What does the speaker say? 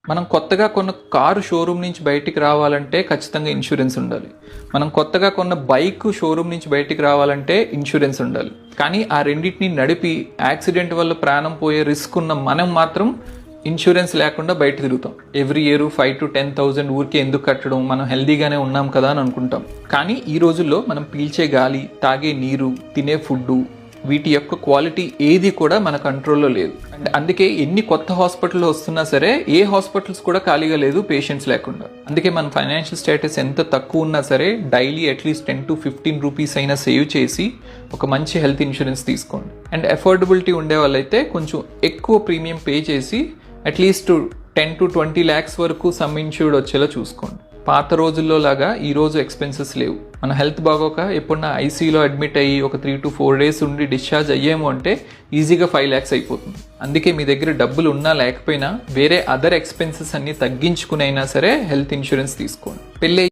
మనం కొత్తగా కొన్న కారు షోరూమ్ నుంచి బయటికి రావాలంటే ఖచ్చితంగా ఇన్సూరెన్స్ ఉండాలి. మనం కొత్తగా కొన్న బైక్ షోరూమ్ నుంచి బయటికి రావాలంటే ఇన్సూరెన్స్ ఉండాలి. కానీ ఆ రెండింటిని నడిపి యాక్సిడెంట్ వల్ల ప్రాణం పోయే రిస్క్ ఉన్న మనం మాత్రం ఇన్సూరెన్స్ లేకుండా బయట తిరుగుతాం. ఎవ్రీ ఇయర్ 5,000 to 10,000 ఊరికే ఎందుకు కట్టడం, మనం హెల్దీగానే ఉన్నాం కదా అని అనుకుంటాం. కానీ ఈ రోజుల్లో మనం పీల్చే గాలి, తాగే నీరు, తినే ఫుడ్, వీటి యొక్క క్వాలిటీ ఏది కూడా మన కంట్రోల్లో లేదు. అండ్ అందుకే ఎన్ని కొత్త హాస్పిటల్లో వస్తున్నా సరే ఏ హాస్పిటల్స్ కూడా ఖాళీగా లేదు పేషెంట్స్ లేకుండా. అందుకే మన ఫైనాన్షియల్ స్టేటస్ ఎంత తక్కువ ఉన్నా సరే డైలీ అట్లీస్ట్ 10 to 15 రూపీస్ అయినా సేవ్ చేసి ఒక మంచి హెల్త్ ఇన్సూరెన్స్ తీసుకోండి. అండ్ అఫోర్డబిలిటీ ఉండే వాళ్ళైతే కొంచెం ఎక్కువ ప్రీమియం పే చేసి అట్లీస్ట్ 10 to 20 lakhs వరకు సమ్ ఇన్సూర్డ్ వచ్చేలా చూసుకోండి. పాత రోజుల్లో లాగా ఈ రోజు ఎక్స్పెన్సెస్ లేవు. మన హెల్త్ బాగోక ఎప్పుడన్నా ఐసీయూలో అడ్మిట్ అయ్యి ఒక 3 to 4 days ఉండి డిశ్చార్జ్ అయ్యాము అంటే ఈజీగా 5 lakhs అయిపోతుంది. అందుకే మీ దగ్గర డబ్బులు ఉన్నా లేకపోయినా వేరే అదర్ ఎక్స్పెన్సెస్ అన్ని తగ్గించుకునైనా సరే హెల్త్ ఇన్సూరెన్స్ తీసుకోండి. పెళ్ళి